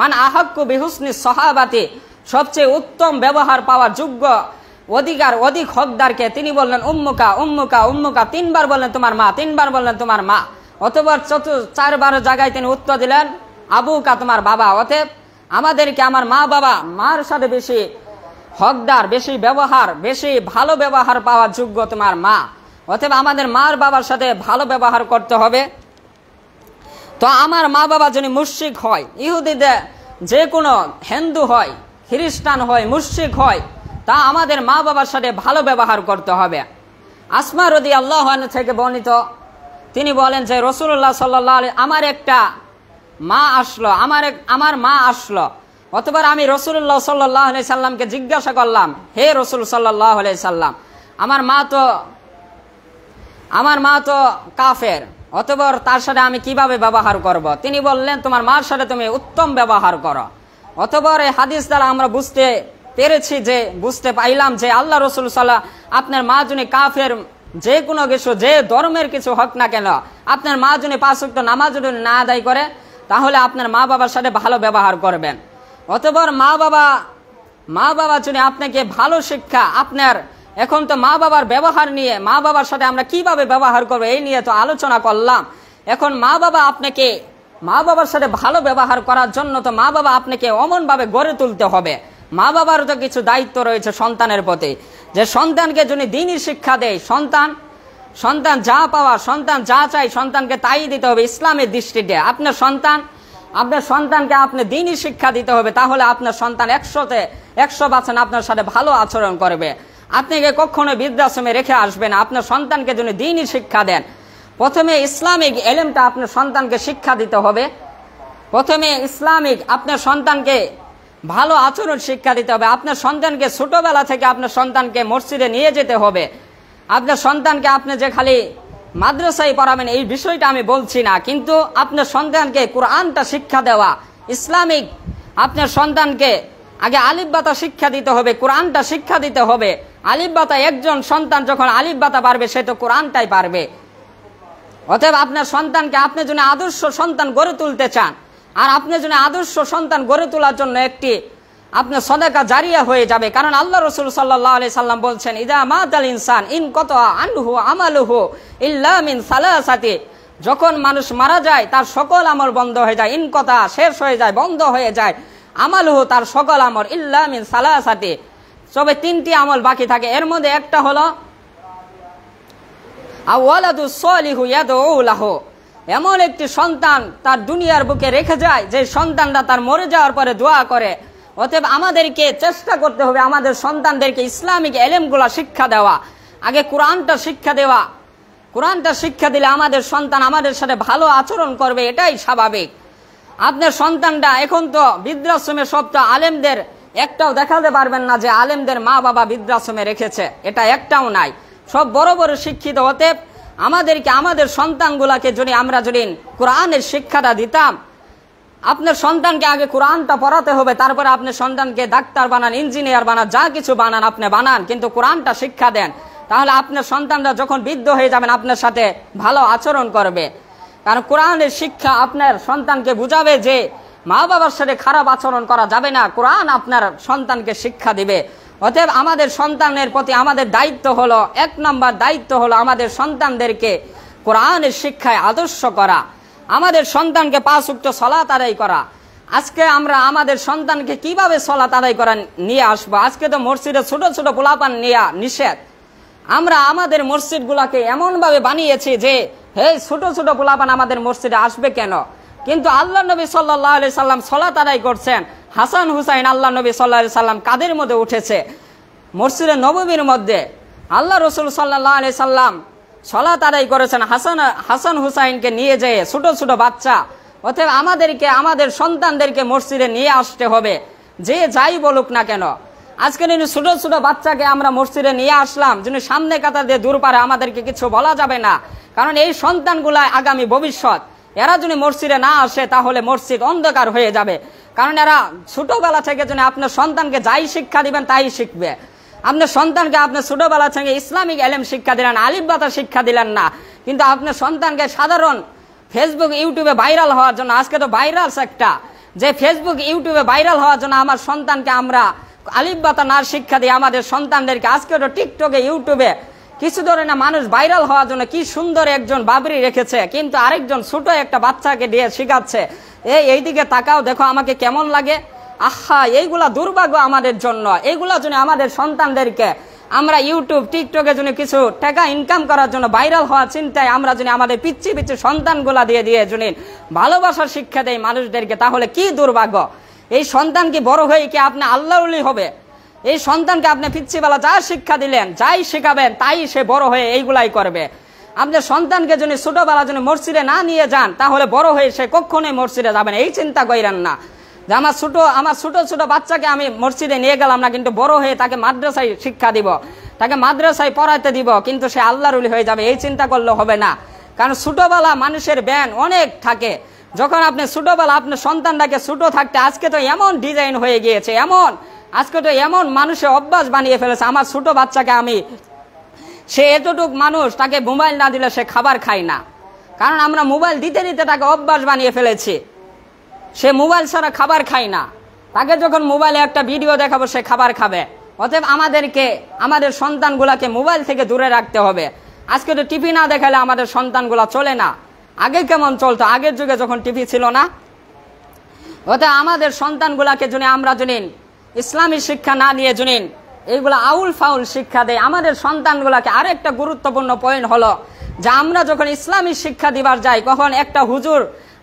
মান আহাক্কু বিহুসনি সাহাবাতি, সবচেয়ে উত্তম ব্যবহার পাওয়ার যোগ্য অধিক হকদারকে? তিনি বললেন উম্মুকা উম্মুকা উম্মুকা, তিনবার বললেন তোমার মা, তিনবার বললেন তোমার মা। অতঃপর চারবার জায়গায় তিনি উত্তর দিলেন আবুকা, তোমার বাবা। অতএব আমাদেরকে আমার মা বাবা, মার সাথে বেশি হকদার, বেশি ভালো ব্যবহার পাওয়ার যোগ্য তোমার মা। অতএব আমাদের মার বাবার সাথে ভালো ব্যবহার করতে হবে। তো আমার মা বাবা যদি মুশরিক হয়, ইহুদিদের যে কোনো, হিন্দু হয়, খ্রিস্টান হয়, মুশরিক হয়, তা আমাদের মা বাবার সাথে ভালো ব্যবহার করতে হবে। আসমা রাদিয়াল্লাহু আনহা থেকে বর্ণিত, তিনি বলেন যে রাসূলুল্লাহ সাল্লাল্লাহু আলাইহি, আমার মা আসলো। অতঃপর আমি রাসূলুল্লাহ সাল্লাল্লাহু আলাইহি সাল্লামকে জিজ্ঞাসা করলাম, হে রাসূল সাল্লাল্লাহু আলাইহি সাল্লাম, আমার মা তো কাফের, অতঃপর তার সাথে আমি কিভাবে ব্যবহার করব? তিনি বললেন তোমার মার সাথে তুমি উত্তম ব্যবহার করো। অতঃপর এই হাদিস দ্বারা আমরা বুঝতে পাইলাম যে আল্লাহ রসুল সাল্লাহ, আপনার মা যদি কাফের, যে কোনো কিছু, যে ধর্মের কিছু হোক না কেন, আপনার মা যদি 5 ওয়াক্ত নামাজ যদি না আদায় করে, তাহলে আপনার মা বাবার সাথে ভালো ব্যবহার করবেন। অতঃপর মা বাবা যদি আপনাকে ভালো শিক্ষা, এখন তো মা বাবার ব্যবহার নিয়ে, মা বাবার সাথে আমরা কিভাবে ব্যবহার করবো এই নিয়ে তো আলোচনা করলাম। এখন মা বাবার সাথে ভালো ব্যবহার করার জন্য তো মা বাবা আপনাকে অমনভাবে গড়ে তুলতে হবে। মা বাবার তো কিছু দায়িত্ব রয়েছে সন্তানের প্রতি, যে সন্তানকে যদি দ্বীনি শিক্ষা দেয়, সন্তান সন্তান যা চাই সন্তানকে তাই দিতে হবে ইসলামের দৃষ্টিতে। আপনার সন্তানকে আপনি দ্বীনি শিক্ষা দিতে হবে, তাহলে আপনার সন্তান 100% আপনার সাথে ভালো আচরণ করবে। আপনাকে কখনো বৃদ্ধাশ্রমে রেখে আসবে না। আপনার সন্তানকে যদি দ্বীনি শিক্ষা দেন, প্রথমে ইসলামিক এলেমটা আপনার সন্তানকে শিক্ষা দিতে হবে। আপনার সন্তানকে ভালো আচরণ শিক্ষা দিতে হবে। আপনার সন্তানকে ছোটবেলা থেকে আপনার সন্তানকে মসজিদে নিয়ে যেতে হবে। আপনার সন্তানকে আপনি যে খালি মাদ্রাসায় পড়াবেন এই বিষয়টা আমি বলছি না, কিন্তু আপনার সন্তানকে কোরআনটা শিক্ষা দেওয়া, ইসলামিক, আপনার সন্তানকে আগে আলিফ বাতা শিক্ষা দিতে হবে, কোরআনটা শিক্ষা দিতে হবে। আলিফ বাতা, একজন সন্তান যখন আলিফ বাতা পারবে, সে তো কোরআনটাই পারবে। অতএব আপনার সন্তানকে, আপনি যদি আদর্শ সন্তান গড়ে তুলতে চান, আর আপনি যদি আদর্শ সন্তান গড়ে তোলার জন্য আপনার সদাকা জারিয়া হয়ে যাবে। কারণ আল্লাহ রসুল সাল্লাল্লাহু আলাইহি সাল্লাম বলছেন, ইদা মাতাল ইনসান ইনকাতা আনহু আমালুহু ইল্লা মিন সালাসাতি, যখন মানুষ মারা যায় তার সকল আমল বন্ধ হয়ে যায়, ইনকাতা শেষ হয়ে যায়, বন্ধ হয়ে যায়, আমালুহু তার সকল আমল, ইল্লা মিন সালাসাতি তবে 3টি আমল বাকি থাকে। এর মধ্যে একটা হলো আওয়ালাদু সলিহু ইয়াদউ লাহু, এমন একটি সন্তান তার দুনিয়ার বুকে রেখে যায় যে সন্তানরা তার মরে যাওয়ার পরে দোয়া করে। অতএব আমাদেরকে চেষ্টা করতে হবে আমাদের সন্তানদেরকে ইসলামিক এলেমগুলা শিক্ষা দেওয়া, আগে কোরআনটা শিক্ষা দেওয়া। কোরআনটা শিক্ষা দিলে আমাদের সন্তান আমাদের সাথে ভালো আচরণ করবে, এটাই স্বাভাবিক। আপনার সন্তানটা, এখন তো বৃদ্ধাশ্রমে সব তো আলেমদের একটাও দেখাতে পারবেন না যে আলেমদের মা বাবা বৃদ্ধাশ্রমে রেখেছে, এটা একটাও নাই, সব বড় বড় শিক্ষিত। অতএব আমাদেরকে আমাদের সন্তানগুলাকে আমরা যদি কোরআনের শিক্ষাটা দিতাম, আপনার সন্তানকে আগে কোরআনটা পড়াতে হবে, তারপরে আপনার সন্তানকে ডাক্তার বানান, ইঞ্জিনিয়ার বানান, যা কিছু বানান আপনি বানান, কিন্তু কোরআনটা শিক্ষা দেন। তাহলে আপনার সন্তানরা যখন বৃদ্ধ হয়ে যাবেন আপনার সাথে ভালো আচরণ করবে। কারণ কোরআনের শিক্ষা আপনার সন্তানকে বুঝাবে যে মা বাবার সাথে খারাপ আচরণ করা যাবে না, কোরআন আপনার সন্তানকে শিক্ষা দিবে। অতএব আমাদের সন্তানের প্রতি আমাদের দায়িত্ব হলো, 1 নম্বর দায়িত্ব হলো আমাদের সন্তানদেরকে কোরআনের শিক্ষায় আদর্শ করা, আমাদের সন্তানকে 5 ওয়াক্ত সালাত আদায় করা। আজকে আমরা আমাদের সন্তানকে কিভাবে সালাত আদায় করা নিয়ে আসবো? আজকে তো মসজিদে ছোট ছোট পোলাপান নেওয়া নিষেধ। আমরা আমাদের মসজিদগুলোকে এমনভাবে বানিয়েছি যে হে ছোট ছোট পোলাপান আমাদের মসজিদে আসবে কেন? কিন্তু আল্লাহ নবী সাল্লাল্লাহু আলাইহি সাল্লাম সালাত আদায় করছেন। হাসান হুসাইন আল্লাহ নবী সাল্লাল্লাহু আলাইহি সাল্লাম কাদের মধ্যে উঠেছে? মসজিদে নববীর মধ্যে আল্লাহ রসুল সাল্লাল্লাহু আলাইহি সাল্লাম সালাত আদায় করেছেন হাসান হুসাইনকে নিয়ে যেয়ে, ছোট ছোট বাচ্চা। অতএব আমাদেরকে আমাদের সন্তানদেরকে মসজিদে নিয়ে আসতে হবে, যে যাই বলুক না কেন। আজকে ছোট ছোট বাচ্চাকে আমরা মসজিদে নিয়ে আসলাম, যিনি সামনে কাতার দিয়ে দূর পারে, আমাদেরকে কিছু বলা যাবে না, কারণ এই সন্তানগুলা আগামী ভবিষ্যৎ। এরা যদি মসজিদে না আসে তাহলে মসজিদ অন্ধকার হয়ে যাবে, কারণ এরা ছোটবেলা থেকে যদি আপনার সন্তানকে যাই শিক্ষা দিবেন তাই শিখবে। আপনার সন্তানকে আপনি ছোটবেলা থেকে ইসলামিক এলেম শিক্ষা দিলেন, আলিফ বাতা শিক্ষা দিলেন না, কিন্তু আপনার সন্তানকে সাধারণ ফেসবুক ইউটিউবে ভাইরাল হওয়ার জন্য, আজকে তো ভাইরাল একটা, যে ফেসবুক ইউটিউবে ভাইরাল হওয়ার জন্য আমার সন্তানকে আমরা আলিফ বাতা না শিক্ষা দিই আমাদের সন্তানদেরকে। আজকে তো টিকটকে ইউটিউবে কিছু ধরনের মানুষ ভাইরাল হওয়ার জন্য কি সুন্দর একজন বাবরি রেখেছে, কিন্তু আরেকজন ছোট একটা বাচ্চাকে দিয়ে শিখাচ্ছে এইদিকে তাকাও, দেখো আমাকে কেমন লাগে। আহা, এইগুলা দুর্ভাগ্য আমাদের জন্য। এইগুলা যদি আমাদের সন্তানদেরকে আমরা ইউটিউব টিকটকে যদি কিছু টাকা ইনকাম করার জন্য ভাইরাল হওয়ার চিন্তায় আমরা যদি আমাদের পিচ্ছি পিচ্ছি সন্তানগুলা দিয়ে যদি ভালোবাসার শিক্ষা দেয় মানুষদেরকে, তাহলে কি দুর্ভাগ্য। এই সন্তান কি বড় হয়ে কি আপনি আল্লাহওয়ালি হবে? এই সন্তানকে আপনি পিচ্ছিবেলা যা শিক্ষা দিলেন, যাই শেখাবেন, তাই সে বড় হয়ে এইগুলাই করবে। আপনার সন্তানকে যদি ছোটবেলা যদি মসজিদে না নিয়ে যান, তাহলে বড় হয়ে সে কখনোই মসজিদে যাবেন। এই চিন্তা করেন না যে আমার ছোট ছোট বাচ্চাকে আমি মসজিদে নিয়ে গেলাম না, কিন্তু বড় হয়ে তাকে মাদ্রাসায় শিক্ষা দিব, তাকে মাদ্রাসায় পড়াইতে দিব, কিন্তু সে আল্লাহর ওলি হয়ে যাবে। এই চিন্তা করলে হবে না, কারণ ছোটবেলা মানুষের জ্ঞান অনেক থাকে। যখন আপনি ছোটবেলা আপনার সন্তানটাকে ছোট থাকতে, আজকে তো এমন ডিজাইন হয়ে গিয়েছে, আজকে তো এমন মানুষের অভ্যাস বানিয়ে ফেলেছে। আমার ছোট বাচ্চাকে সে এতটুক মানুষ, তাকে মোবাইল না দিলে সে খাবার খায় না, কারণ আমরা মোবাইল দিতে দিতে তাকে অভ্যাস বানিয়ে ফেলেছি। সে মোবাইল ছাড়া খাবার খায় না, তাকে যখন মোবাইলে একটা ভিডিও দেখাবো সে খাবার খাবে। অতএব আমাদেরকে আমাদের সন্তানগুলাকে মোবাইল থেকে দূরে রাখতে হবে। আজকে তো টিভি না দেখালে আমাদের সন্তানগুলা চলে না। আগে কেমন চলতো? আগের যুগে যখন টিভি ছিল না। অতএব আমাদের সন্তানগুলাকে আমরা ইসলামী শিক্ষা না নিয়ে এইগুলা আউল ফাউল শিক্ষা দেয় আমাদের সন্তানগুলাকে। আরেকটা গুরুত্বপূর্ণ পয়েন্ট হলো যে আমরা যখন ইসলামী শিক্ষা দিবার যাই, কখন একটা হুজুর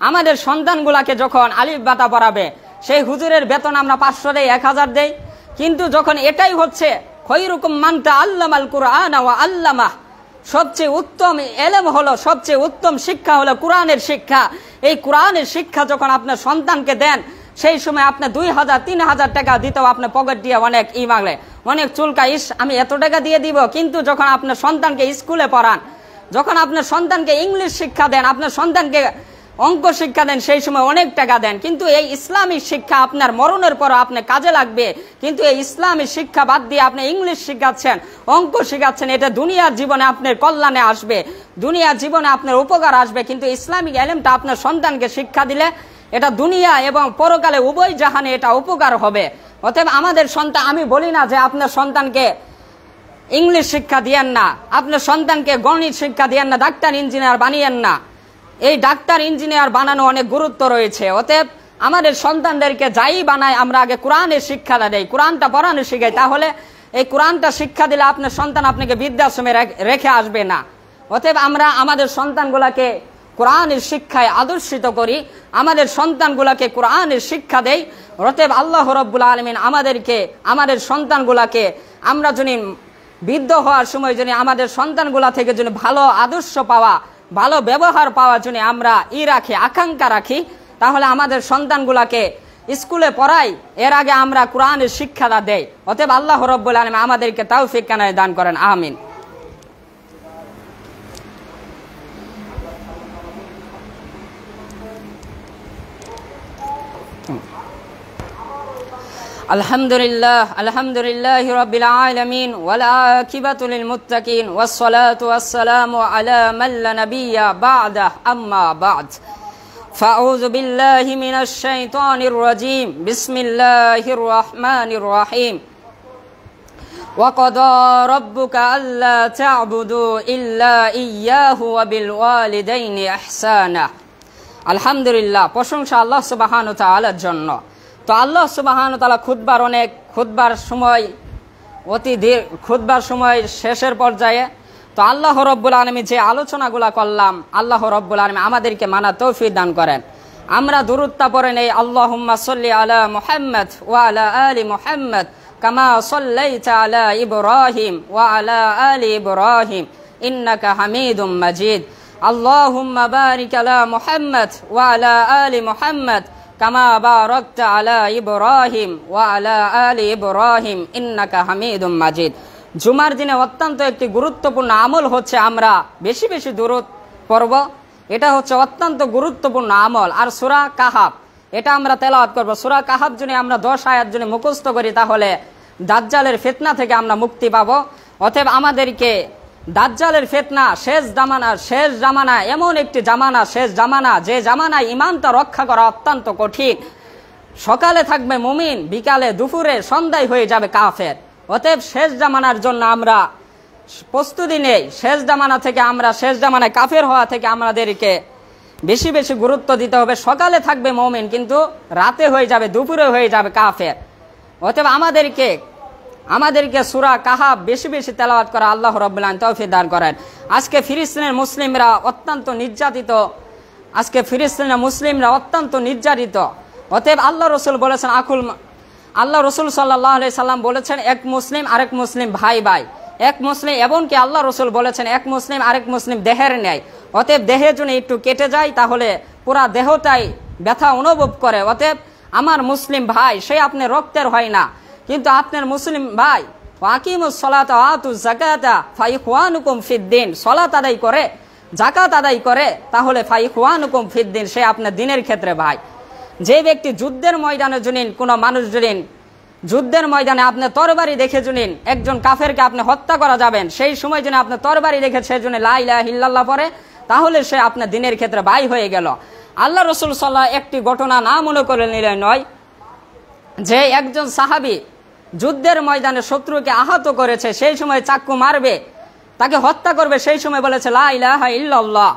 আমাদের সন্তানগুলাকে যখন আলিফ বাতা পড়াবে, সেই হুজুরের বেতন আমরা 500 দেই, 1000 দেই। কিন্তু যখন এটাই হচ্ছে খৈরুকুম মান তাআল্লামাল কুরআন ওয়া আল্লামাহ, সবচেয়ে উত্তম এলেম হলো, সবচেয়ে উত্তম শিক্ষা হলো কোরআনের শিক্ষা। এই কোরআনের শিক্ষা যখন আপনার সন্তানকে দেন, সেই সময় আপনি 2000-3000 টাকা দিতেও আপনার পকেট দিয়ে অনেক মাগলে, অনেক চুলকা, আমি এত টাকা দিয়ে দিব। কিন্তু যখন আপনার সন্তানকে স্কুলে পড়ান, যখন আপনার সন্তানকে ইংলিশ শিক্ষা দেন, আপনার সন্তানকে অঙ্ক শিক্ষা দেন, সেই সময় অনেক টাকা দেন। কিন্তু এই ইসলামিক শিক্ষা আপনার মরণের পর আপনার কাজে লাগবে। কিন্তু এই ইসলামিক শিক্ষা বাদ দিয়ে আপনি ইংলিশ শিখাচ্ছেন, অঙ্ক শিখাচ্ছেন, এটা দুনিয়ার জীবনে আপনার কল্যাণে আসবে, দুনিয়ার জীবনে আপনার উপকার আসবে। কিন্তু ইসলামিক এলেমটা আপনার সন্তানকে শিক্ষা দিলে এটা দুনিয়া এবং পরকালে উভয় জাহানে এটা উপকার হবে। অতএব আমাদের সন্তান, আমি বলি না যে আপনার সন্তানকে ইংলিশ শিক্ষা দিয়েন না, আপনার সন্তানকে গণিত শিক্ষা দিয়েন না, ডাক্তার ইঞ্জিনিয়ার বানিয়েন না। এই ডাক্তার ইঞ্জিনিয়ার বানানো অনেক গুরুত্ব রয়েছে। অতএব আমাদের সন্তানদেরকে যাই বানায় আমরা আগে কোরআনের শিক্ষাটা দেই, কোরআনটা পড়ানো শিখাই। তাহলে এই কোরআনটা শিক্ষা দিলে আপনার সন্তান আপনাকে বৃদ্ধাশ্রমে রেখে আসবে না। অতএব আমরা আমাদের সন্তানগুলাকে কোরআনের শিক্ষায় আদর্শিত করি, আমাদের সন্তানগুলাকে কোরআনের শিক্ষা দেই। অতএব আল্লাহ রাব্বুল আলামিন আমাদেরকে, আমাদের সন্তানগুলাকে আমরা যদি বৃদ্ধ হওয়ার সময় যদি আমাদের সন্তানগুলা থেকে যদি ভালো আদর্শ পাওয়া, ভালো ব্যবহার পাওয়ার জন্য আমরা আকাঙ্ক্ষা রাখি, তাহলে আমাদের সন্তানগুলাকে স্কুলে পড়াই, এর আগে আমরা কোরআনের শিক্ষাটা দেই। অতএব আল্লাহ রাব্বুল আলামিন আমাদেরকে তৌফিক কানায় দান করেন, আমিন। আলহামদুলিল্লাহ রাব্বিল আলামিন ওয়াল আকিবাতু লিল মুত্তাকিন ওয়াস সালাতু ওয়াস সালামু আলা মান লা নাবিয়্যা বা'দা, আম্মা বা'দ। ফাউযু বিল্লাহি মিনাশ শাইতানির রাজীম। বিসমিল্লাহির রাহমানির রাহিম। وقضى ربك ألا تعبدوا إلا إياه وبالوالدين إحسانا। আলহামদুলিল্লাহ, প্রশংসা আল্লাহ সুবহানাহু ওয়া তাআলার জন্য। তো আল্লাহ সুবহানাহু ওয়া তাআলা খুতবার সময় শেষের পর্যায়ে। তো আল্লাহ রব্বুল আলামিন যে আলোচনাগুলো করলাম, আল্লাহ রব্বুল আলামিন আমাদেরকে মানা তৌফিক দান করেন। আমরা দুরূদটা পড়ে নেই, আল্লাহুম্মা সাল্লি আলা মুহাম্মদ ওয়া আলা আলি মুহাম্মদ কামা সাল্লাইতা আলা ইব্রাহিম ওয়া আলা আলি ইব্রাহিম ইন্নাকা হামিদুম মাজিদ। আল্লাহুম্মা বারিক আলা মুহাম্মদ ওয়া আলা আলি মুহাম্মদ কামা বারাকতা আলা ইব্রাহিম ওয়া আলা আলি ইব্রাহিম ইন্নাকা হামিদুম মাজিদ। জুমার দিনে অত্যন্ত একটি গুরুত্বপূর্ণ আমল হচ্ছে আমরা বেশি বেশি দুরূদ পড়ব। এটা হচ্ছে অত্যন্ত গুরুত্বপূর্ণ আমল। আর সূরা কাহাফ এটা আমরা তেলাওয়াত করব। সূরা কাহাফ যদি আমরা 10 আয়াত যদি মুখস্থ করি তাহলে দাজ্জালের ফিতনা থেকে আমরা মুক্তি পাব। অতএব আমাদেরকে দাজ্জালের ফিতনা শেষ জামানা এমন একটি জামানা, শেষ জামানা, যে জামানায় ঈমানটা রক্ষা করা অত্যন্ত কঠিন। সকালে থাকবে মুমিন, বিকালে দুপুরে সন্ধ্যায় হয়ে যাবে কাফের। অতএব শেষ জামানার জন্য আমরা প্রস্তুতি নেই। শেষ জামানা থেকে আমরা শেষ জামানায় কাফের হওয়া থেকে আমাদেরকে বেশি বেশি গুরুত্ব দিতে হবে। সকালে থাকবে মুমিন কিন্তু রাতে হয়ে যাবে, দুপুরে হয়ে যাবে কাফের। অতএব আমাদেরকে সূরা কাহাফ বেশি বেশি তেলাওয়াত করা আল্লাহ রাব্বুল আলামিন তৌফিক দান করেন। আজকে ফিলিস্তিনের মুসলিমরা অত্যন্ত নির্যাতিত। অতএব আল্লাহ রসুল বলেছেন আল্লাহ রসুল সাল্লাল্লাহু আলাইহি সাল্লাম বলেছেন এক মুসলিম আরেক মুসলিম ভাই ভাই। এক মুসলিম, এমনকি আল্লাহ রসুল বলেছেন এক মুসলিম আরেক মুসলিম দেহের ন্যায়। অতএব দেহে যদি একটু কেটে যায় তাহলে পুরা দেহটাই ব্যথা অনুভব করে। অতএব আমার মুসলিম ভাই সে আপনার রক্তের হয় না, কিন্তু আপনার মুসলিম ভাই ওয়াকিমুস সালাতা ওয়া আতুজ যাকাতা ফাইখওয়ানুকুম ফিদ্দিন, সালাত আদায় করে, যাকাত আদায় করে, তাহলে ফাইখওয়ানুকুম ফিদ্দিন, সে আপনার দিনের ক্ষেত্রে ভাই। যে ব্যক্তি যুদ্ধের ময়দানে জুনিন কোনো মানুষ জুনিন, যুদ্ধের ময়দানে আপনি তরবারি দেখে জুনিন একজন কাফেরকে আপনি হত্যা করা যাবেন, সেই সময় যদি আপনি তরবারি দেখে সে জন্য লা ইলাহা ইল্লাল্লাহ পড়ে তাহলে সে আপনার দিনের ক্ষেত্রে ভাই হয়ে গেল। আল্লাহ রসুল সাল্লাল্লাহু একটি ঘটনা না মনে করে নিলে নয়, যে একজন সাহাবী যুদ্ধের ময়দানে শত্রুকে আহত করেছে, সেই সময় চাক্কু মারবে, তাকে হত্যা করবে, সেই সময় বলেছে লা ইলাহা ইল্লাল্লাহ।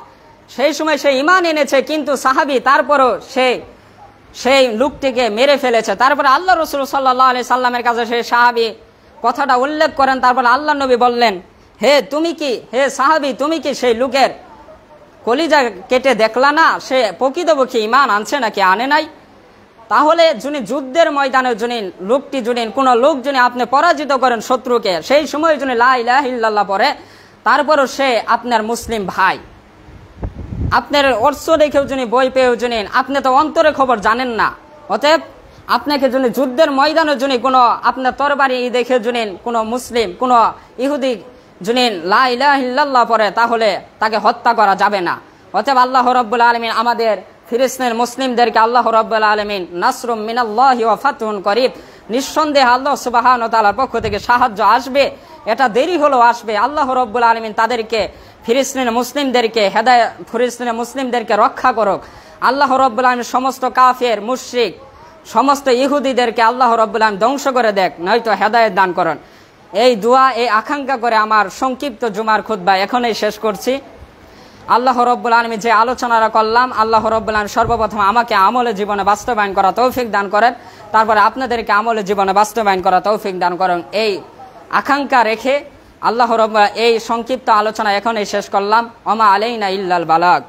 সেই সময় সে ঈমান এনেছে, কিন্তু সাহাবী তারপরও সেই লোকটিকে মেরে ফেলেছে। তারপরে আল্লাহ রসুল সাল্লাল্লাহু আলাইহি সাল্লামের কাছে সেই সাহাবী কথাটা উল্লেখ করেন। তারপর আল্লাহ নবী বললেন, হে সাহাবী তুমি কি সেই লোকের কলিজা কেটে দেখলা না, সে প্রকৃতপক্ষে ঈমান আনছে নাকি আনে নাই? তাহলে যিনি যুদ্ধের ময়দানে কোনো লোক যিনি আপনি পরাজিত করেন শত্রুকে, সেই সময় যিনি লা ইলাহা ইল্লাল্লাহ পড়ে, তারপরও সে আপনার মুসলিম ভাই। আপনার অর্থ দেখেও যিনি বই পেয়েও যিনি, আপনি তো অন্তরে খবর জানেন না। অতএব আপনাকে যিনি যুদ্ধের ময়দানে যিনি কোনো আপনার তরবারি দেখে যিনি কোনো মুসলিম কোনো ইহুদি যিনি লা ইলাহা ইল্লাল্লাহ পড়ে, তাহলে তাকে হত্যা করা যাবে না। অতএব আল্লাহ রাব্বুল আলামিন আমাদের ফিলিস্তিনের মুসলিমদেরকে আল্লাহ রাব্বুল আলামিন নাসরুম মিনাল্লাহি ওয়া ফাতহুন করিব, নিঃসন্দেহে আল্লাহ সুবহানাহু ওয়া তাআলার পক্ষ থেকে সাহায্য আসবে, এটা দেরি হলেও আসবে। আল্লাহ রাব্বুল আলামিন তাদেরকে ফিলিস্তিনের মুসলিমদেরকে রক্ষা করুক। আল্লাহ রাব্বুল আলামিন সমস্ত কাফের মুশরিক সমস্ত ইহুদিদেরকে আল্লাহ রাব্বুল আলামিন ধ্বংস করে দেখ, নয়তো হেদায়েত দান করুন। এই দোয়া এই আকাঙ্ক্ষা করে আমার সংক্ষিপ্ত জুমার খুতবা এখনই শেষ করছি। আল্লাহ রাব্বুল আলামিন যে আলোচনাটা করলাম, আল্লাহ রাব্বুল আলামিন সর্বপ্রথম আমাকে আমলে জীবনে বাস্তবায়ন করা তৌফিক দান করেন, তারপরে আপনাদেরকে আমলে জীবনে বাস্তবায়ন করা তৌফিক দান করেন। এই আকাঙ্ক্ষা রেখে আল্লাহ রাব্বুল এই সংক্ষিপ্ত আলোচনা এখনই শেষ করলাম। ওমা আলাইনা ইল্লাল বালাগ।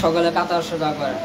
সকলে কাতার সোজা করে।